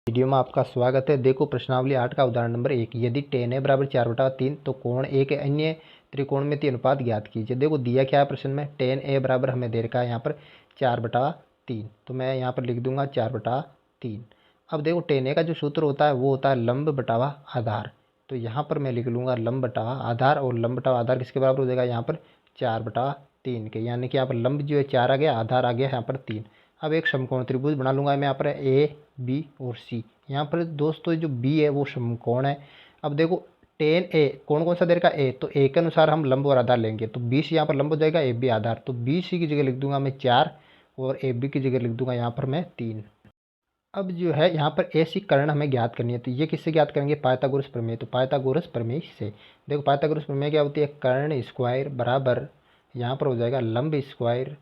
Video में आपका स्वागत है। देखो प्रश्नावली 8 का उदाहरण नंबर 1। यदि tan a बराबर 4/3 तो कोण ए के अन्य त्रिकोणमितीय अनुपात ज्ञात कीजिए। देखो दिया क्या है प्रश्न में, tan a बराबर हमें दे रखा है यहाँ पर 4/3, तो मैं यहाँ पर लिख दूंगा 4/3। अब देखो tan a का जो सूत्र होता है वो होता है लंब बटावा आधार, तो यहाँ पर मैं लिख लूँगा लंब बटावा आधार, और लंब बटावा आधार किसके बराबर हो जाएगा यहाँ पर 4/3 के, यानी कि यहाँ पर लंब जो है 4 आ गया, आधार आ गया यहाँ पर 3। अब एक समकोण त्रिभुज बना लूँगा मैं यहाँ पर ए बी और सी। यहाँ पर दोस्तों जो बी है वो समकोण है। अब देखो टेन ए कौन सा दे रखा ए, तो ए के अनुसार हम लंब और आधार लेंगे, तो बी सी यहाँ पर लंब हो जाएगा, ए बी आधार, तो बी सी की जगह लिख दूंगा मैं 4 और ए बी की जगह लिख दूंगा यहाँ पर मैं 3। अब जो है यहाँ पर ए सी कर्ण हमें ज्ञात करनी है, तो ये किससे ज्ञात करेंगे, पाइथागोरस प्रमेय। तो पाइथागोरस प्रमेय से देखो पाइथागोरस प्रमेय क्या होती है, कर्ण स्क्वायर बराबर यहाँ पर हो जाएगा लंब स्क्वायर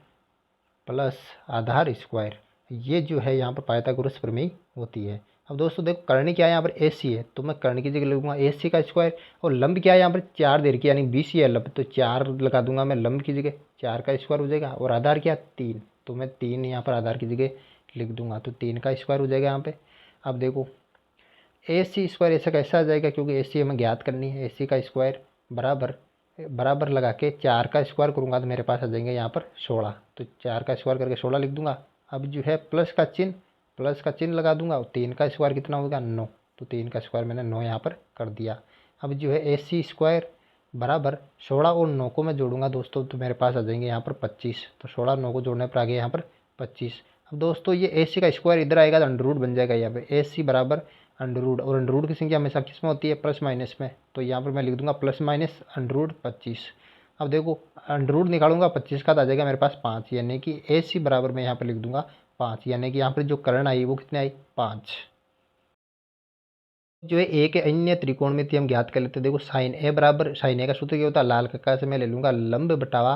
प्लस आधार स्क्वायर। ये जो है यहाँ पर पाइथागोरस प्रमेय होती है। अब दोस्तों देखो कर्ण क्या है यहाँ पर ए सी है, तो मैं कर्ण की जगह लिखूंगा ए सी का स्क्वायर, और लंब क्या है यहाँ पर 4 दे रखी है, यानी बी सी है लंब, तो 4 लगा दूंगा मैं लंब की जगह, 4 का स्क्वायर हो जाएगा, और आधार क्या 3, तो मैं 3 यहाँ पर आधार की जगह लिख दूंगा, तो 3 का स्क्वायर हो जाएगा यहाँ पे। अब देखो ए सी स्क्वायर ऐसा कैसा आ जाएगा, क्योंकि ए सी हमें ज्ञात करनी है, ए सी का स्क्वायर बराबर बराबर लगा के 4 का स्क्वायर करूँगा तो मेरे पास आ जाएंगे यहाँ पर 16, तो 4 का स्क्वायर करके 16 लिख दूंगा। अब जो है प्लस का चिन्ह लगा दूंगा, और 3 का स्क्वायर कितना होगा 9, तो 3 का स्क्वायर मैंने 9 यहाँ पर कर दिया। अब जो है ए सी स्क्वायर बराबर 16 और 9 को मैं जोड़ूंगा दोस्तों, तो मेरे पास आ जाएंगे यहाँ पर 25, तो 16 9 को जोड़ने पर आ गया यहाँ पर 25। अब दोस्तों ये ए सी का स्क्वायर इधर आएगा तो अंडर रूट बन जाएगा यहाँ पे, ए सी बराबर अंडर रूट, और अंडर रूट की संख्या हमेशा किस में होती है, प्लस माइनस में, तो यहाँ पर मैं लिख दूंगा प्लस माइनस अंडर रूट 25। अब देखो अंडर रूट निकालूंगा 25 का, तो आ जाएगा मेरे पास 5, यानी कि ए सी बराबर मैं यहाँ पर लिख दूंगा 5, यानी कि यहाँ पर जो कर्ण आई वो कितने आई 5। जो है ए के अन्य त्रिकोणमिति हम ज्ञात कर लेते हैं। देखो साइन ए बराबर, साइन ए का सूत्र क्या होता है, लाल कक्का से मैं ले लूँगा लंब बटावा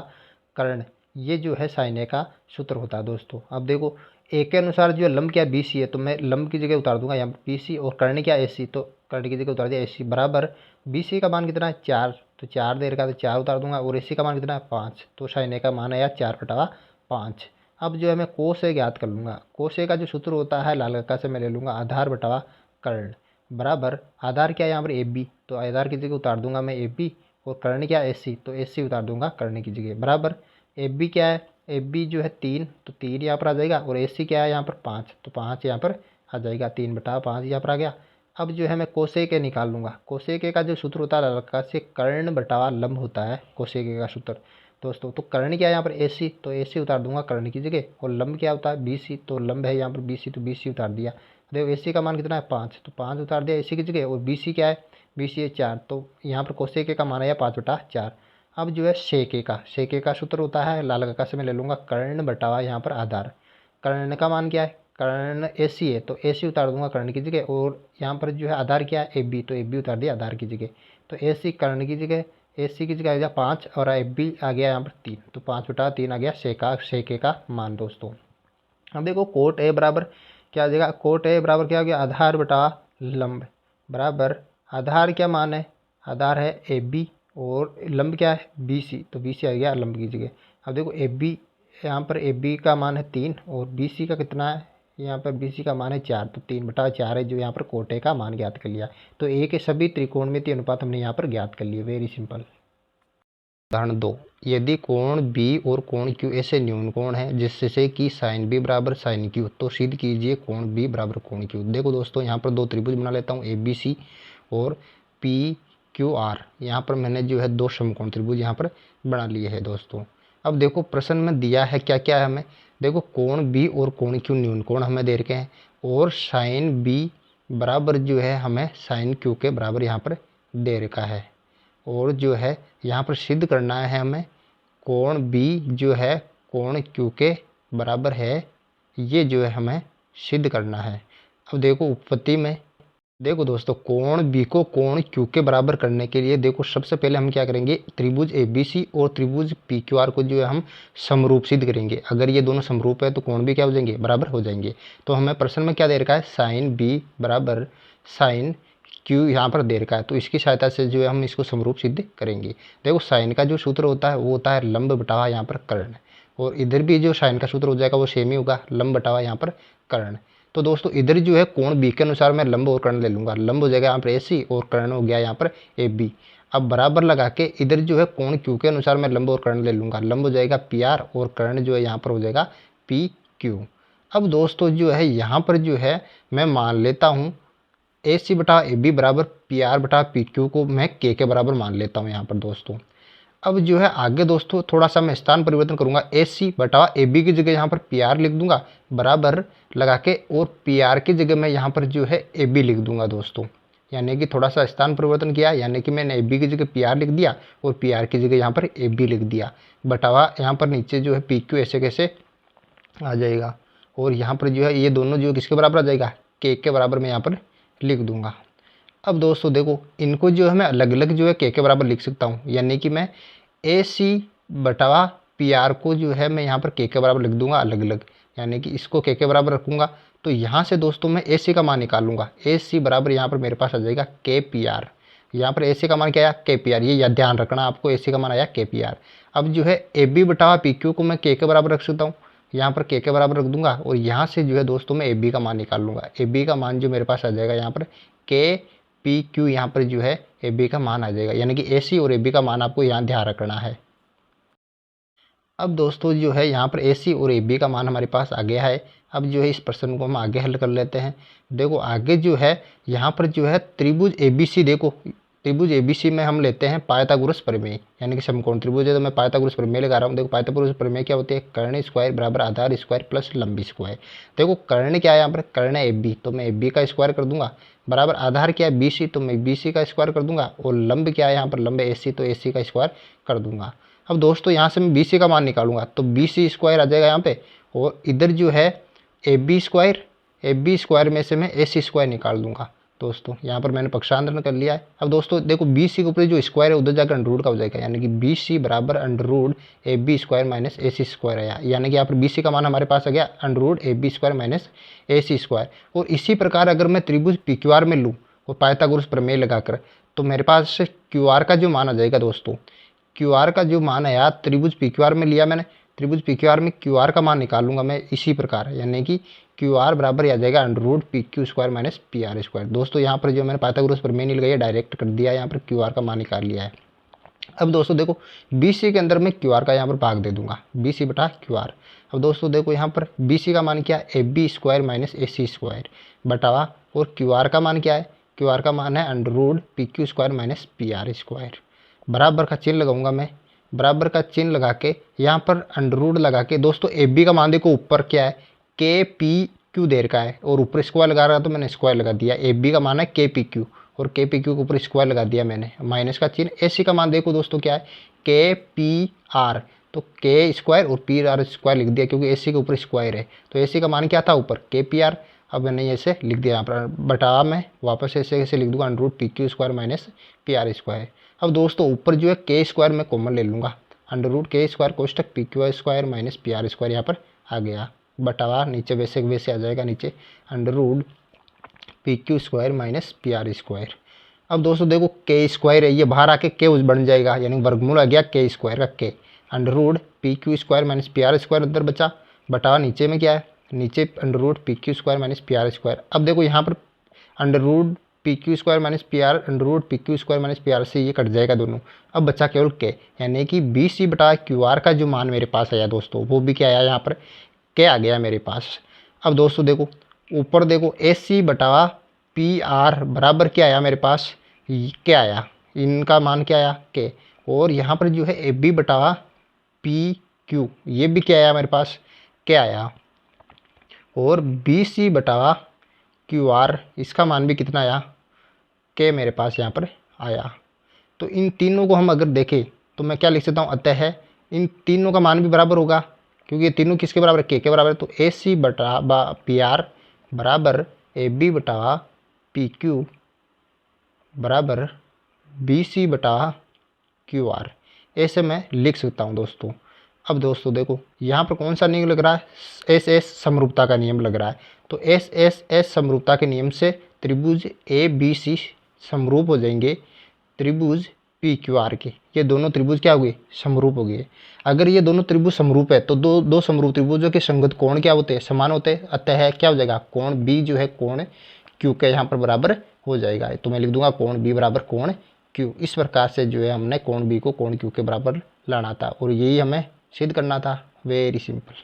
कर्ण, ये जो है साइन ए का सूत्र होता है दोस्तों। अब देखो ए के अनुसार जो लंब क्या बी सी है, तो मैं लंब की जगह उतार दूंगा यहाँ बी सी, और कर्ण क्या ए सी, तो कर्ण की जगह उतार दिया ए सी बराबर बी सी का मान कितना है 4, तो 4 दे रखा, तो 4 उतार दूंगा, और ए सी का मान कितना है 5, तो साइन ए का मान आया 4/5। अब जो है मैं कोस ए ज्ञात कर लूँगा, कोस ए का जो सूत्र होता है लाल कक्का से मैं ले लूँगा आधार बटावा कर्ण बराबर आधार क्या है यहाँ पर ए बी, तो आधार की जगह उतार दूंगा मैं ए बी, और कर्ण क्या ए सी, तो ए सी उतार दूंगा कर्ण की जगह बराबर ए बी क्या है, ए बी जो है 3, तो 3 यहाँ पर आ जाएगा, और ए सी क्या है यहाँ पर 5, तो 5 यहाँ पर आ जाएगा, 3/5 यहाँ पर आ गया। अब जो है मैं कोसेक ए निकाल लूँगा, कोसेक ए का जो सूत्र होता है लड़का से कर्ण बटावा लंब होता है कोसेक ए का सूत्र दोस्तों। तो कर्ण क्या है यहाँ पर ए सी, तो ए सी उतार दूंगा कर्ण की जगह, और लंब क्या होता है बी सी, तो लंब है यहाँ पर बी सी, तो बी सी उतार दिया। देखो ए सी का मान कितना है 5, तो 5 उतार दिया ए सी की जगह, और बी सी क्या है, बी सी है 4, तो यहाँ पर कोसेक ए का मान आया 5/4। अब जो है सेक ए का सूत्र होता है लाल कक्का से मैं ले लूँगा कर्ण बटावा यहाँ पर आधार, कर्ण का मान क्या है, कर्ण ए सी है, तो ए सी उतार दूंगा कर्ण की जगह, और यहाँ पर जो है आधार क्या है ए बी, तो ए बी उतार दिया आधार की जगह, तो ए सी कर्ण की जगह, ए सी की जगह आ गया 5, और ए बी आ गया यहाँ पर 3, तो 5/3 आ गया सेक ए का मान दोस्तों। अब देखो कोट ए बराबर क्या आ जाएगा, कोट ए बराबर क्या हो गया, आधार बटा लंब बराबर आधार क्या मान है, आधार है ए बी, और लंब क्या है बी सी, तो बी सी आ गया लंब की जगह। अब देखो ए बी, यहाँ पर ए बी का मान है 3, और बी सी का कितना है, यहाँ पर बी सी का मान है 4, तो 3/4 है जो यहाँ पर कोटे का मान ज्ञात कर लिया। तो ए के सभी त्रिकोणमितीय अनुपात हमने यहाँ पर ज्ञात कर लिए, वेरी सिंपल। उदाहरण 2, यदि कोण बी और कोण क्यू ऐसे न्यून कोण है जिससे कि साइन बी बराबर साइन क्यू, तो सिद्ध कीजिए कोण बी बराबर कोण क्यू। देखो दोस्तों यहाँ पर दो त्रिभुज बना लेता हूँ ए बी सी और पी क्यू आर, यहाँ पर मैंने जो है दो समकोण त्रिभुज यहाँ पर बना लिए हैं दोस्तों। अब देखो प्रश्न में दिया है क्या क्या है हमें, देखो कोण बी और कोण क्यू न्यून कोण हमें दे रखे हैं, और साइन बी बराबर जो है हमें साइन क्यू के बराबर यहाँ पर दे रखा है, और जो है यहाँ पर सिद्ध करना है हमें कोण बी जो है कोण क्यू के बराबर है, ये जो है हमें सिद्ध करना है। अब देखो उत्पत्ति में देखो दोस्तों कोण बी को कोण क्यू के बराबर करने के लिए देखो सबसे पहले हम क्या करेंगे, त्रिभुज ए बी सी और त्रिभुज पी क्यू आर को जो है हम समरूप सिद्ध करेंगे। अगर ये दोनों समरूप है तो कोण भी क्या हो जाएंगे, बराबर हो जाएंगे। तो हमें प्रश्न में क्या दे रखा है, साइन बी बराबर साइन क्यू यहाँ पर दे रखा है, तो इसकी सहायता से जो है हम इसको समरूप सिद्ध करेंगे। देखो साइन का जो सूत्र होता है वो होता है लंब बटावा यहाँ पर कर्ण, और इधर भी जो साइन का सूत्र हो जाएगा वो सेम ही होगा, लंब बटावा यहाँ पर कर्ण। तो दोस्तों इधर जो है कोण बी के अनुसार मैं लंब और कर्ण ले लूँगा, लंब हो जाएगा यहाँ पर ए सी और कर्ण हो गया यहाँ पर ए बी। अब बराबर लगा के इधर जो है कोण क्यू के अनुसार मैं लंब और कर्ण ले लूँगा, लंब हो जाएगा पी आर और कर्ण जो है यहाँ पर हो जाएगा पी क्यू। अब दोस्तों जो है यहाँ पर जो है मैं मान लेता हूँ ए सी बटा ए बी बराबर पी आर बटा पी क्यू को मैं के बराबर मान लेता हूँ यहाँ पर दोस्तों। अब जो है आगे दोस्तों थोड़ा सा मैं स्थान परिवर्तन करूँगा, ए सी बटा ए बी की जगह यहाँ पर पी आर लिख दूंगा बराबर लगा के, और पी आर की जगह मैं यहाँ पर जो है ए बी लिख दूंगा दोस्तों। यानी कि थोड़ा सा स्थान परिवर्तन किया, यानी कि मैंने ए बी की जगह पी आर लिख दिया और पी आर की जगह यहाँ पर ए बी लिख दिया, बटावा यहाँ पर नीचे जो है पी क्यू ऐसे कैसे आ जाएगा, और यहाँ पर जो है ये दोनों जो किसके बराबर आ जाएगा, के बराबर मैं यहाँ पर लिख दूंगा। अब दोस्तों देखो इनको जो है मैं अलग अलग जो है के बराबर लिख सकता हूँ, यानी कि मैं ए सी बटावा पी आर को जो है मैं यहाँ पर के बराबर लिख दूंगा अलग अलग, यानी कि इसको के बराबर रखूँगा। तो यहाँ से दोस्तों मैं ए सी का मान निकालूंगा, ए सी बराबर यहाँ पर मेरे पास आ जाएगा के पी आर। यहाँ पर ए सी का मान क्या आया, के पी आर, ये याद ध्यान रखना आपको, ए सी का मान आया के पी आर। अब जो है ए बी बटावा पी क्यू को मैं के बराबर रख सकता हूँ, यहाँ पर के बराबर रख दूंगा, और यहाँ से जो है दोस्तों मैं ए बी का मान निकाल लूँगा। ए बी का मान जो मेरे पास आ जाएगा यहाँ पर के पी क्यू, यहाँ पर जो है ए बी का मान आ जाएगा, यानी कि ए सी और ए बी का मान आपको यहाँ ध्यान रखना है। अब दोस्तों जो है यहाँ पर ए सी और ए बी का मान हमारे पास आ गया है। अब जो है इस प्रश्न को हम आगे हल कर लेते हैं। देखो आगे जो है यहाँ पर जो है त्रिभुज ए बी सी, देखो त्रिभुज ए बी सी में हम लेते हैं पाइथागोरस प्रमेय, यानी कि समकोण त्रिभुज है तो मैं पाइथागोरस प्रमेय लगा रहा हूँ। देखो पाइथागोरस प्रमेय क्या होती है, कर्ण स्क्वायर बराबर आधार स्क्वायर प्लस लंबी स्क्वायर। देखो कर्ण क्या है यहाँ पर, कर्ण है ए बी, तो मैं ए बी का स्क्वायर कर दूंगा, बराबर आधार क्या है बी सी, तो मैं बी सी का स्क्वायर कर दूंगा, और लंब क्या है यहाँ पर, लंब ए सी, तो ए सी का स्क्वायर कर दूंगा। अब दोस्तों यहाँ से मैं बी सी का मान निकालूंगा, तो बी सी स्क्वायर आ जाएगा यहाँ पे, और इधर जो है ए बी स्क्वायर में से मैं ए सी स्क्वायर निकाल दूंगा दोस्तों। यहाँ पर मैंने पक्षांतरण कर लिया है। अब दोस्तों देखो बी सी के ऊपर जो स्क्वायर है उधर जाकर अंडर रूट का हो जाएगा, यानी कि बी सी बराबर under root A B square minus A C square आया, यानी कि यहाँ पर बी सी का मान हमारे पास आ गया under root A B square minus A C square. और इसी प्रकार अगर मैं त्रिभुज पी क्यू आर में लूँ और पाइथागोरस प्रमेय लगाकर, तो मेरे पास क्यू आर का जो मान आ जाएगा दोस्तों, क्यू आर का जो मान आया त्रिभुज पी क्यू आर में लिया मैंने, त्रिभुज पी क्यू आर में क्यू आर का मान निकालूंगा मैं इसी प्रकार, यानी कि क्यू आर बराबर आ जाएगा under root P Q square minus P R square. दोस्तों यहाँ पर जो मैंने पाइथागोरस प्रमेय नहीं लगाई, डायरेक्ट कर दिया, यहाँ पर क्यू आर का मान निकाल लिया है। अब दोस्तों देखो बी सी के अंदर मैं क्यू आर का यहाँ पर भाग दे दूंगा, बी सी बटा क्यू आर। अब दोस्तों देखो यहाँ पर बी सी का मान क्या है, A B square minus A C square बटावा, और क्यू आर का मान क्या है, क्यू आर का मान है under root P Q square minus P R square. बराबर का चिन्ह लगाऊंगा मैं, बराबर का चिन्ह लगा के यहाँ पर अंडर रूट लगा के, दोस्तों ए बी का मान देखो ऊपर क्या है, के पी क्यू देर का है, और ऊपर स्क्वायर लगा रहा तो मैंने स्क्वायर लगा दिया। ए बी का मान है के पी क्यू, और के पी क्यू के ऊपर स्क्वायर लगा दिया मैंने, माइनस का चिन्ह। ए सी का मान देखो दोस्तों क्या है, के पी आर, तो के स्क्वायर और पी आर स्क्वायर लिख दिया, क्योंकि ए सी के ऊपर स्क्वायर है, तो ए सी का मान क्या था ऊपर के पी आर। अब मैंने ऐसे लिख दिया यहाँ पर, बटा मैं वापस ऐसे लिख दूंगा under root P Q square minus P R square. अब दोस्तों ऊपर जो है के स्क्वायर मैं कॉमन ले लूँगा, अंडर रूट के स्क्वायर कोष्टक P Q square minus P R square यहाँ पर आ गया, बटावा नीचे वैसे आ जाएगा नीचे under root P Q square minus P R square. अब दोस्तों देखो के स्क्वायर है, ये बाहर आके के उस बन जाएगा, यानी वर्गमूल आ गया के स्क्वायर का के, under root P Q square minus P R square अंदर बचा, बटावा नीचे में क्या है, नीचे under root P Q square minus P R square. अब देखो यहाँ पर under root P Q square minus P R, under root P Q square minus P R से ये कट जाएगा दोनों, अब बचा केवल के, यानी कि बी सी बटा क्यू आर का जो मान मेरे पास आया दोस्तों, वो भी क्या आया यहाँ पर के आ गया मेरे पास। अब दोस्तों देखो ऊपर देखो ए सी बटा पी आर बराबर क्या आया मेरे पास, क्या आया, इनका मान क्या आया के, और यहाँ पर जो है ए बी बटा पी क्यू, ये भी क्या आया मेरे पास क्या आया, और बी सी बटा क्यू आर इसका मान भी कितना आया के मेरे पास यहाँ पर आया। तो इन तीनों को हम अगर देखें तो मैं क्या लिख सकता हूँ, अतः है इन तीनों का मान भी बराबर होगा, क्योंकि ये तीनों किसके बराबर है, के बराबर है। तो ए सी बटा पी आर बराबर ए बी बटा पी क्यू बराबर बी सी बटा क्यू आर, ऐसे मैं लिख सकता हूँ दोस्तों। अब दोस्तों देखो यहाँ पर कौन सा नियम लग रहा है, एस एस समरूपता का नियम लग रहा है। तो एस एस एस समरूपता के नियम से त्रिभुज ए बी सी समरूप हो जाएंगे त्रिभुज पी क्यू आर के, ये दोनों त्रिभुज क्या हुए, समरूप हो गए। अगर ये दोनों त्रिभुज समरूप है तो दो दो समरूप त्रिभुजों के संगत कोण क्या होते हैं, समान होते हैं। अतः क्या हो जाएगा, कोण बी जो है कोण क्यू के यहाँ पर बराबर हो जाएगा। तो मैं लिख दूंगा कोण बी बराबर कोण क्यू। इस प्रकार से जो है हमने कोण बी को कोण क्यू के बराबर लाना था और यही हमें सिद्ध करना था। Very simple.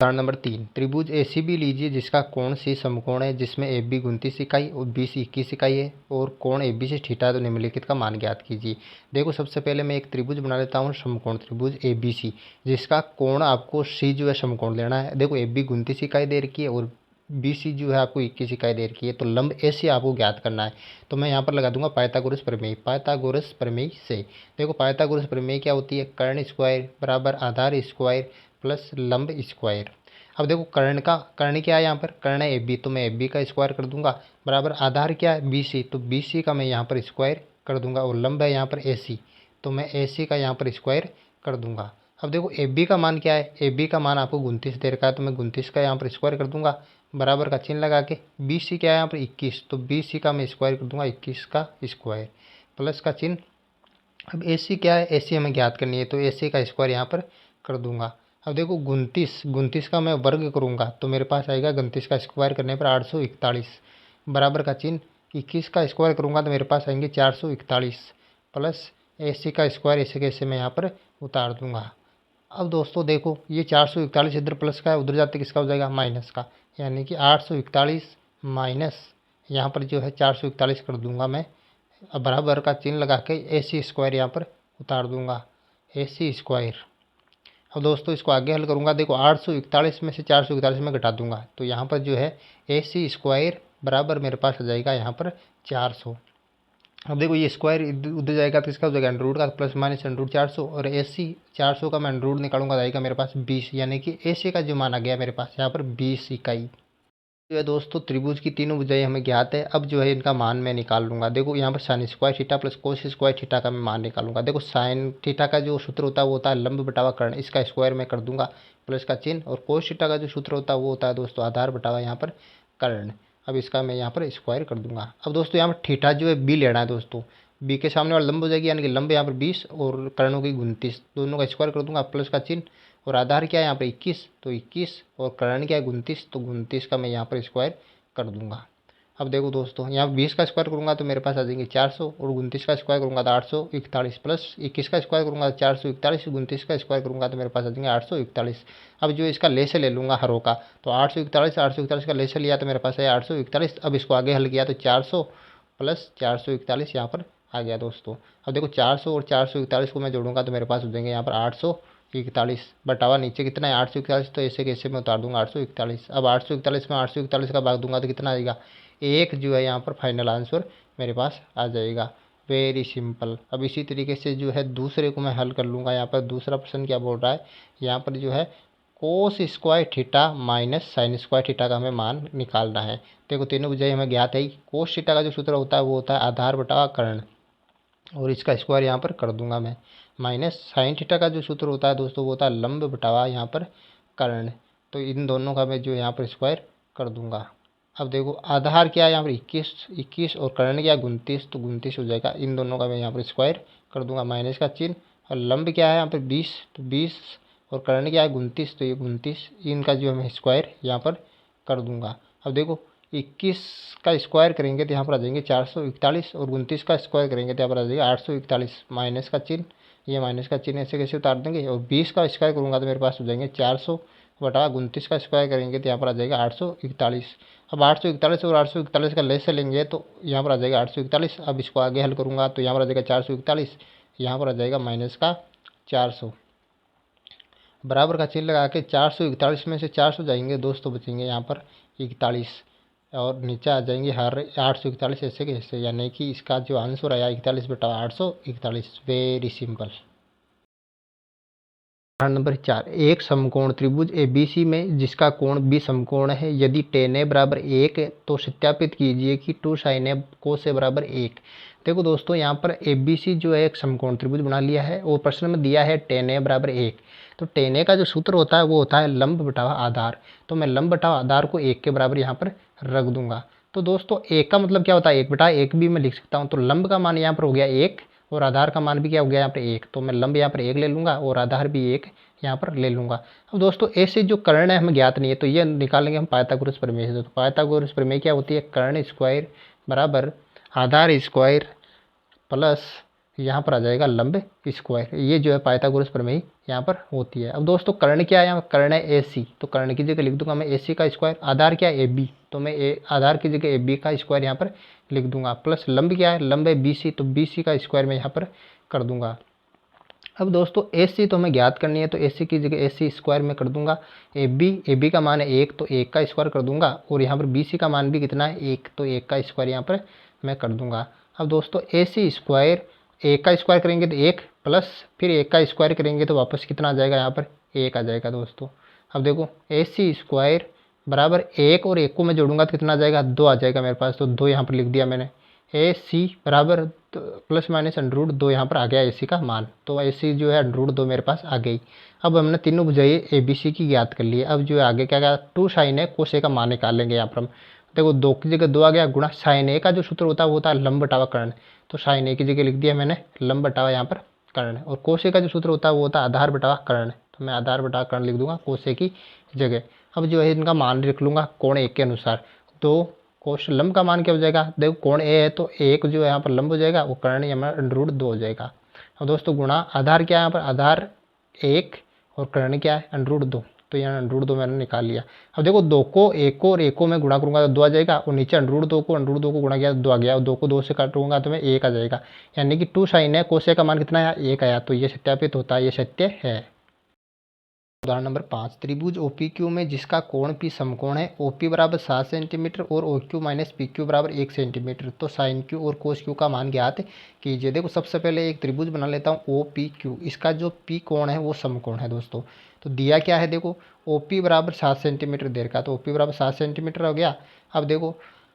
उदाहरण नंबर 3, त्रिभुज एसीबी लीजिए जिसका कोण सी समकोण है, जिसमें ए बी 29 इकाई और बी सी 21 इकाई है और कोण ए बी से थीटा है, तो निम्नलिखित का मान ज्ञात कीजिए। देखो सबसे पहले मैं एक त्रिभुज बना लेता हूँ, समकोण त्रिभुज ए बी सी, जिसका कोण आपको सी जो है समकोण लेना है। देखो ए बी 29 इकाई दे रखी है और बी सी जो है आपको 21 इकाई दे रखी है, तो लंब ए सी आपको ज्ञात करना है। तो मैं यहाँ पर लगा दूंगा पाइथागोरस प्रमेय। पाइथागोरस प्रमेय से देखो पाइथागोरस प्रमेय क्या होती है, कर्ण स्क्वायर बराबर आधार स्क्वायर प्लस लंब स्क्वायर। अब देखो कर्ण क्या है, यहाँ पर कर्ण है ए बी, तो मैं ए बी का स्क्वायर कर दूंगा बराबर आधार क्या है बी सी, तो बी सी का मैं यहाँ पर स्क्वायर कर दूंगा और लंब है यहाँ पर ए सी, तो मैं ए सी का यहाँ पर स्क्वायर कर दूंगा। अब देखो ए बी का मान क्या है, ए बी का मान आपको 29 दे रखा है, तो मैं 29 का यहाँ पर स्क्वायर कर दूंगा बराबर का चिन्ह लगा के। बी सी क्या है यहाँ पर 21, तो बी सी का मैं स्क्वायर कर दूंगा 21 का स्क्वायर प्लस का चिन्ह। अब ए सी क्या है, ए सी हमें ज्ञात करनी है, तो ए सी का स्क्वायर यहाँ पर कर दूंगा। अब देखो 29 का मैं वर्ग करूँगा तो मेरे पास आएगा 29 का स्क्वायर करने पर 841 बराबर का चिन्ह। 21 का स्क्वायर करूँगा तो मेरे पास आएंगे 441 प्लस ए सी का स्क्वायर ऐसे कैसे मैं यहाँ पर उतार दूँगा। अब दोस्तों देखो ये 441 इधर प्लस का है, उधर जाते किसका हो जाएगा, माइनस का, यानी कि 841 माइनस यहाँ पर जो है 441 कर दूंगा मैं। अब बराबर का चिन्ह लगा के ए सी स्क्वायर यहाँ पर उतार दूंगा, ए सी स्क्वायर। अब दोस्तों इसको आगे हल करूँगा, देखो 841 में से 441 में घटा दूंगा तो यहाँ पर जो है ए सी स्क्वायर बराबर मेरे पास आ जाएगा यहाँ पर 400। अब देखो ये स्क्वायर उधर जाएगा तो इसका हो जाएगा अंडर रूट का प्लस माइनस अंडर रूट 400 और ए सी 400 का मैं अंडर रूट निकालूंगा जाएगा मेरे पास 20, यानी कि ए सी का जो मान आ गया मेरे पास यहाँ पर 20 इकाई। जो है दोस्तों त्रिभुज की तीनों भुजाएं हमें ज्ञात है। अब जो है इनका मान मैं निकाल लूँगा। देखो यहाँ पर sine square theta plus cos square theta का मैं मान निकालूंगा। देखो साइन थीटा का जो सूत्र होता है वो होता है लंब बटावा कर्ण, इसका स्क्वायर मैं कर दूंगा प्लस का चिन्ह, और कोस थीटा का जो सूत्र होता है वो होता है दोस्तों आधार बटावा यहाँ पर कर्ण। अब इसका मैं यहाँ पर स्क्वायर कर दूंगा। अब दोस्तों यहाँ पर थीटा जो है बी लेना है दोस्तों, बी के सामने वाला लंब हो जाएगी, यानी कि लंब यहाँ पर 20 और कर्णों की 29, दोनों का स्क्वायर कर दूंगा प्लस का चिन्ह, और आधार क्या है यहाँ पर 21, तो 21 और कर्ण क्या है 29, तो 29 का मैं यहाँ पर स्क्वायर कर दूंगा। अब देखो दोस्तों यहाँ 20 का स्क्वायर करूँगा तो मेरे पास आ जाएंगे 400 और 29 का स्क्वायर करूँगा तो 841 प्लस 21 का स्क्वायर करूँगा तो 441, 29 का स्क्वायर करूँगा तो मेरे पास आ जाएंगे 841। अब जो इसका लेसे ले लूँगा हरों का, तो 841 का लेसे लिया तो मेरे पास है 841। अब इसको आगे हल किया तो 400 प्लस 441 यहाँ पर आ गया दोस्तों। अब देखो 400 और 441 को मैं जोड़ूंगा तो मेरे पास हो जाएंगे यहाँ पर 841 बटावा नीचे कितना है 841, तो ऐसे कैसे मैं उतार दूंगा 841। अब 841 में 841 का भाग दूंगा तो कितना आएगा, एक जो है यहाँ पर फाइनल आंसर मेरे पास आ जाएगा। Very simple. अब इसी तरीके से जो है दूसरे को मैं हल कर लूँगा। यहाँ पर दूसरा प्रश्न क्या बोल रहा है, यहाँ पर जो है cos square theta minus sine square theta का हमें मान निकालना है। देखो तीनों वजह हमें ज्ञात है। कोस थीटा का जो सूत्र होता है वो होता है आधार बटा कर्ण, और इसका स्क्वायर यहाँ पर कर दूंगा मैं, माइनस साइन थीटा का जो सूत्र होता है दोस्तों वो होता है लंब बटावा यहाँ पर कर्ण, तो इन दोनों का मैं जो यहाँ पर स्क्वायर कर दूंगा। अब देखो आधार क्या है यहाँ पर 21 और कर्ण क्या 29, तो 29 हो जाएगा। इन दोनों का मैं यहाँ पर स्क्वायर कर दूंगा माइनस का चिन्ह, और लंब क्या है यहाँ पर 20, तो 20 और कर्ण क्या है 29, तो ये 29, इनका जो मैं स्क्वायर यहाँ पर कर दूंगा। अब देखो 21 का स्क्वायर करेंगे तो यहाँ पर आ जाएंगे 441 और 29 का स्क्वायर करेंगे तो यहाँ पर आ जाएगा 841, माइनस का चिन्ह, ये माइनस का चिन्ह ऐसे कैसे उतार देंगे, और 20 का स्क्वायर करूँगा तो मेरे पास हो जाएंगे 400 बटा 29 का स्क्वायर करेंगे तो यहाँ पर आ जाएगा 841। अब 841 और 841 का लेस लेंगे तो यहाँ पर आ जाएगा 841। अब इसको आगे हल करूँगा तो यहाँ पर आ जाएगा 441, यहाँ पर आ जाएगा माइनस का 400 बराबर का चिन्ह लगा के 441 में से 400 जाएंगे दोस्तों, बचेंगे यहाँ पर 41 और नीचे आ जाएंगे हर 841 ऐसे कैसे, यानी कि इसका जो आंसर आया 41 बटा 841। Very simple. उदाहरण नंबर 4, एक समकोण त्रिभुज ABC में जिसका कोण B समकोण है, यदि tan A बराबर 1 है तो सत्यापित कीजिए कि 2 sin A cos A बराबर 1। देखो दोस्तों यहाँ पर ABC जो है एक समकोण त्रिभुज बना लिया है और प्रश्न में दिया है tan A बराबर 1, तो tan A का जो सूत्र होता है वो होता है लंब बटावा आधार, तो मैं लंब बटावा आधार को 1 के बराबर यहाँ पर रख दूंगा। तो दोस्तों एक का मतलब क्या होता है, 1/1 भी मैं लिख सकता हूँ। तो लंब का मान यहाँ पर हो गया 1 और आधार का मान भी क्या हो गया यहाँ पर 1। तो मैं लंब यहाँ पर 1 ले लूँगा और आधार भी 1 यहाँ पर ले लूँगा। अब दोस्तों ऐसे जो कर्ण है हमें ज्ञात नहीं है, तो ये निकालेंगे हम पाइथागोरस प्रमेय से। तो पाइथागोरस प्रमेय क्या होती है, कर्ण स्क्वायर बराबर आधार स्क्वायर प्लस यहाँ पर आ जाएगा लंब स्क्वायर। ये जो है पाइथागोरस प्रमेय यहाँ पर होती है। अब दोस्तों कर्ण क्या है, यहाँ कर्ण है ए सी, तो कर्ण की जगह लिख दूंगा मैं ए सी का स्क्वायर। आधार क्या है ए बी, तो मैं आधार की जगह ए बी का स्क्वायर यहाँ पर लिख दूंगा। प्लस लंब क्या है, लंब है बी सी, तो बी सी का स्क्वायर मैं यहाँ पर कर दूंगा। अब दोस्तों ए सी तो हमें ज्ञात करनी है, तो ए सी की जगह ए सी स्क्वायर में कर दूंगा। ए बी का मान है 1, तो 1 का स्क्वायर कर दूंगा। और यहाँ पर बी सी का मान भी कितना है 1, तो 1 का स्क्वायर यहाँ पर मैं कर दूंगा। अब दोस्तों ए सी स्क्वायर 1 का स्क्वायर करेंगे तो 1 प्लस फिर 1 का स्क्वायर करेंगे तो वापस कितना आ जाएगा, यहाँ पर 1 आ जाएगा दोस्तों। अब देखो ए सी स्क्वायर बराबर 1 और 1 को मैं जोड़ूंगा तो कितना आ जाएगा, 2 आ जाएगा मेरे पास। तो 2 यहाँ पर लिख दिया मैंने। ए सी बराबर प्लस माइनस √2 यहाँ पर आ गया ए सी का मान। तो ए सी जो है √2 मेरे पास आ गई। अब हमने तीनों भुजाएं ए बी सी की ज्ञात कर लिए। अब जो है आगे क्या क्या 2 साइन है कोस ए का मान निकालेंगे। यहाँ पर हम देखो 2 की जगह 2 आ गया, गुणा साइन ए का जो सूत्र होता है वो होता है लंब बटावा कर्ण। तो साइन ए की जगह लिख दिया मैंने लंब बटावा यहाँ पर कर्ण। और कोस ए का जो सूत्र होता है वो होता है आधार बटावा कर्ण, तो मैं आधार बटावा कर्ण लिख दूंगा कोस ए की जगह। अब जो है इनका मान लिख लूँगा कोण एक के अनुसार। तो कोश लंब का मान क्या हो जाएगा, देखो कोण ए है तो 1 जो है यहाँ पर लंब हो जाएगा, वो कर्ण यहाँ √2 हो जाएगा। अब दोस्तों गुणा आधार क्या है, यहाँ पर आधार 1 और कर्ण क्या है √2, तो यहाँ √2 मैंने निकाल लिया। अब देखो 2 को 1 को और 1 को मैं गुणा करूँगा तो 2 आ जाएगा, और नीचे √2 को गुणा किया तो 2 आ गया, और 2 को 2 से काटूंगा तो मैं 1 आ जाएगा। यानी कि 2 साइन है कोस ए का मान कितना आया 1 आया। तो ये सत्यापित होता है, ये सत्य है। उदाहरण नंबर 5, त्रिभुज OPQ में जिसका कोण P समकोण है, OP बराबर 7 सेंटीमीटर और OQ माइनस PQ बराबर 1 सेंटीमीटर, तो साइन Q और कोस Q का मान ज्ञात कीजिए। देखो सबसे पहले एक त्रिभुज बना लेता हूँ OPQ, इसका जो P कोण है वो समकोण है दोस्तों। तो दिया क्या है, देखो OP बराबर 7 सेंटीमीटर दे रखा है, तो OP बराबर 7 सेंटीमीटर हो गया। अब देखो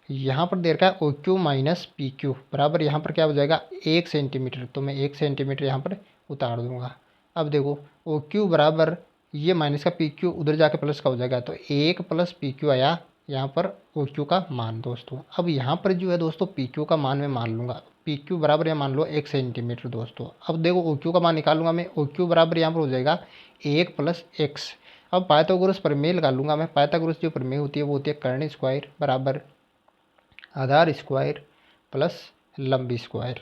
यहाँ पर दे रखा है OQ माइनस PQ बराबर यहाँ पर क्या हो जाएगा 1 सेंटीमीटर, तो मैं 1 सेंटीमीटर यहाँ पर उतार दूंगा। अब देखो OQ बराबर ये माइनस का PQ उधर जाके प्लस का हो जाएगा, तो 1 प्लस PQ आया यहाँ पर OQ का मान दोस्तों। अब यहाँ पर जो है दोस्तों PQ का मान मैं मान लूँगा, PQ बराबर यहाँ मान लो 1 सेंटीमीटर दोस्तों। अब देखो OQ का मान निकालूंगा मैं, OQ बराबर यहाँ पर हो जाएगा 1 + x। अब पाइथागोरस प्रमेय लगा लूँगा मैं। पाइथागोरस जो प्रमेय होती है वो होती है कर्ण स्क्वायर बराबर आधार स्क्वायर प्लस लंब स्क्वायर।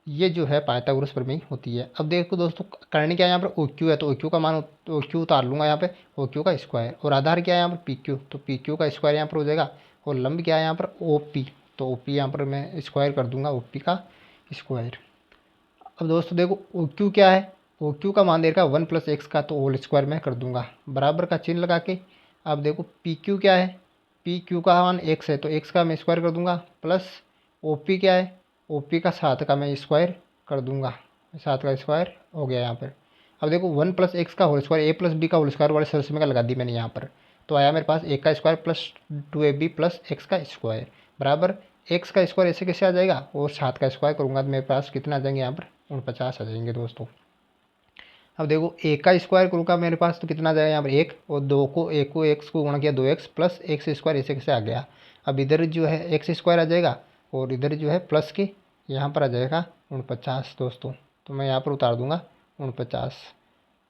ये जो है पाइथागोरस प्रमेय होती है। अब देखो दोस्तों कर्ण क्या है यहाँ पर OQ है, तो OQ का मान OQ उतार लूँगा यहाँ पे OQ का स्क्वायर, और आधार क्या है यहाँ पर PQ, तो PQ का स्क्वायर यहाँ पर हो जाएगा। और लंब क्या है यहाँ पर OP, तो OP यहाँ पर मैं स्क्वायर कर दूंगा OP का स्क्वायर। अब दोस्तों देखो OQ क्या है, OQ का मान देगा 1 + x का, तो होल स्क्वायर मैं कर दूंगा बराबर का चिन्ह लगा के। अब देखो PQ क्या है, PQ का मान x है, तो x का मैं स्क्वायर कर दूंगा, प्लस OP क्या है, OP का 7 का मैं स्क्वायर कर दूंगा, 7 का स्क्वायर हो गया यहाँ पर। अब देखो 1 + x का होल स्क्वायर a + b का होल स्क्वायर वाले सरस में का लगा दी मैंने यहाँ पर, तो आया मेरे पास 1 का square plus 2ab plus x का स्क्वायर बराबर x का स्क्वायर ऐसे कैसे आ जाएगा, और 7 का स्क्वायर करूँगा तो मेरे पास कितना आ जाएंगे यहाँ पर 49 आ जाएंगे दोस्तों। अब देखो 1 का स्क्वायर करूँगा मेरे पास तो कितना आ जाएगा यहाँ पर 1, और 2 को 1 को x को गुणा किया 2x प्लस x स्क्वायर ऐसे कैसे आ गया। अब इधर जो है x स्क्वायर आ जाएगा, और इधर जो है प्लस के यहाँ पर आ जाएगा 49 दोस्तों, तो मैं यहाँ पर उतार दूंगा 49।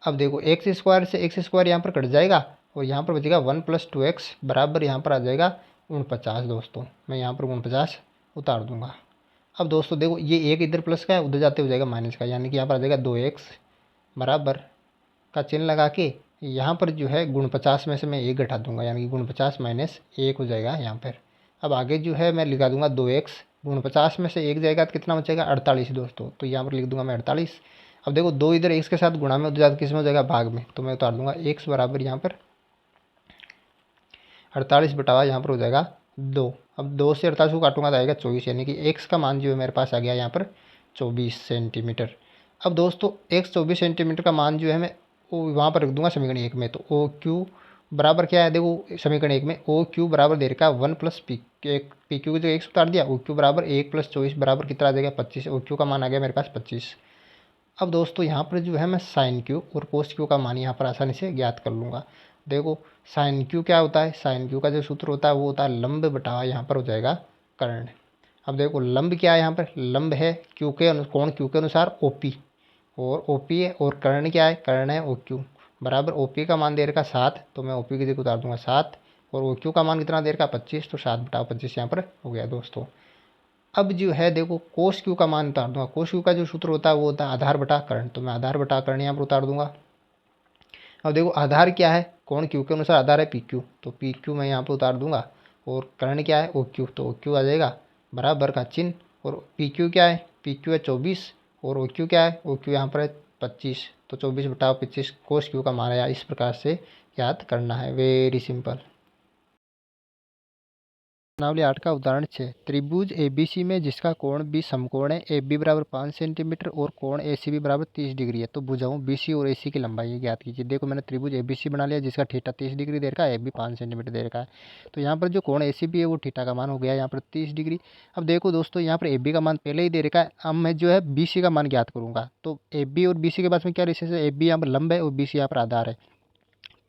अब देखो x स्क्वायर से x स्क्वायर यहाँ पर कट जाएगा, और यहाँ पर बचेगा 1 + 2x बराबर यहाँ पर आ जाएगा 49 दोस्तों, मैं यहाँ पर 49 उतार दूंगा। अब दोस्तों देखो ये एक इधर प्लस का है, उधर जाते हो जाएगा माइनस का, यानी कि यहाँ पर आ जाएगा 2x बराबर का चिन्ह लगा के यहाँ पर जो है 49 में से मैं 1 घटा दूंगा, यानी कि 49 - 1 हो जाएगा यहाँ पर। अब आगे जो है मैं लिखा दूंगा 2x, 49 में से 1 जाएगा तो कितना बचेगा 48 दोस्तों, तो यहाँ पर लिख दूंगा मैं 48। अब देखो 2 इधर x के साथ गुणा में, उधर जाकर किस में हो जाएगा भाग में, तो मैं उतार दूंगा x बराबर यहाँ पर 48 बटावा यहाँ पर हो जाएगा 2। अब 2 से 48 को काटूंगा तो आएगा 24, यानी कि x का मान जो है मेरे पास आ गया यहाँ पर 24 सेंटीमीटर। अब दोस्तों x 24 सेंटीमीटर का मान जो है मैं वहाँ पर रख दूंगा समीकरण 1 में। तो OQ बराबर क्या है, देखो समीकरण 1 में OQ बराबर दे रखा 1 + PQ की जगह x उतार दिया, OQ बराबर 1 + 24 बराबर कितना आ जाएगा 25। OQ का मान आ गया मेरे पास 25। अब दोस्तों यहाँ पर जो है मैं साइन Q और कोस Q का मान यहाँ पर आसानी से ज्ञात कर लूँगा। देखो साइन क्यू क्या होता है, साइन क्यू का जो सूत्र होता है वो होता है लंब बटा यहाँ पर हो जाएगा कर्ण। अब देखो लंब क्या है, यहाँ पर लंब है क्यू के कोण क्यू के अनुसार ओपी, और ओपी है, और कर्ण क्या है, कर्ण है ओ क्यू, बराबर ओपी का मान दे रखा 7, तो मैं ओपी की जगह उतार दूंगा 7, और ओ क्यू का मान कितना दे रखा 25, तो 7/25 यहाँ पर हो गया दोस्तों। अब जो है देखो कोस क्यू का मान उतार दूंगा, कोस क्यू का जो सूत्र होता है वो होता है आधार बटा कर्ण, तो मैं आधार बटा कर्ण यहाँ पर उतार दूंगा। अब देखो आधार क्या है, कोण क्यू के अनुसार आधार है पी क्यू, तो पी क्यू मैं यहाँ पर उतार दूंगा, और कर्ण क्या है ओ क्यू, तो ओ क्यू आ जाएगा बराबर का चिन्ह, और पी क्यू क्या है, पी क्यू है 24, और ओ क्यू क्या है, ओ क्यू यहाँ पर है 25, तो 24/25 कोस क्यू का मान आया। इस प्रकार से याद करना है, वेरी सिंपल। प्रश्नावली 8 का उदाहरण 6, त्रिभुज एबीसी में जिसका कोण बी समकोण है, ए बी बराबर 5 सेंटीमीटर और कोण ए सी बी बराबर 30 डिग्री है, तो भुजाओं बी सी और ए सी की लंबाई ज्ञात कीजिए। देखो मैंने त्रिभुज एबीसी बना लिया जिसका थीटा 30 डिग्री दे रखा है, ए बी 5 सेंटीमीटर दे रखा है, तो यहाँ पर जो कोण ए सी बी है वो थीटा का मान हो गया यहाँ पर 30 डिग्री। अब देखो दोस्तों यहाँ पर ए बी का मान पहले ही दे रखा है, अब मैं जो है बी सी का मान ज्ञात करूँगा, तो ए बी और बी सी के पास में क्या रिलेशन है, ए बी यहाँ पर लंब है और बी सी यहाँ पर आधार है,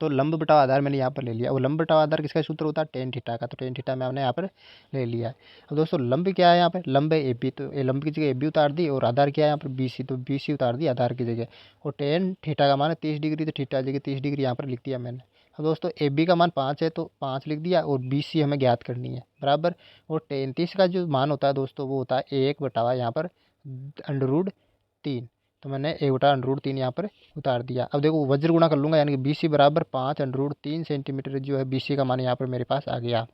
तो लंब बटा आधार मैंने यहाँ पर ले लिया, और लंब बटा आधार किसका सूत्र होता है, टेन थीटा का, तो टेन थीटा मैंने यहाँ पर ले लिया है। अब दोस्तों लंब क्या है, यहाँ पे लंब है ए बी, तो ए लंब की जगह ए बी उतार दी, और आधार क्या है यहाँ पर बी सी, तो बी सी उतार दी आधार की जगह, और टेन थीटा का मान है 30 डिग्री, तो थीटा जगह 30 डिग्री यहाँ पर लिख दिया मैंने। अब दोस्तों ए बी का मान 5 है, तो 5 लिख दिया, और बी सी हमें ज्ञात करनी है बराबर, और 33 का जो मान होता है दोस्तों वो होता है 1/, यहाँ पर √3, तो मैंने 1/√3 यहाँ पर उतार दिया। अब देखो वज्र गुणा कर लूँगा, यानी कि बी सी बराबर 5√3 सेंटीमीटर जो है बी सी का मान यहाँ पर मेरे पास आ गया।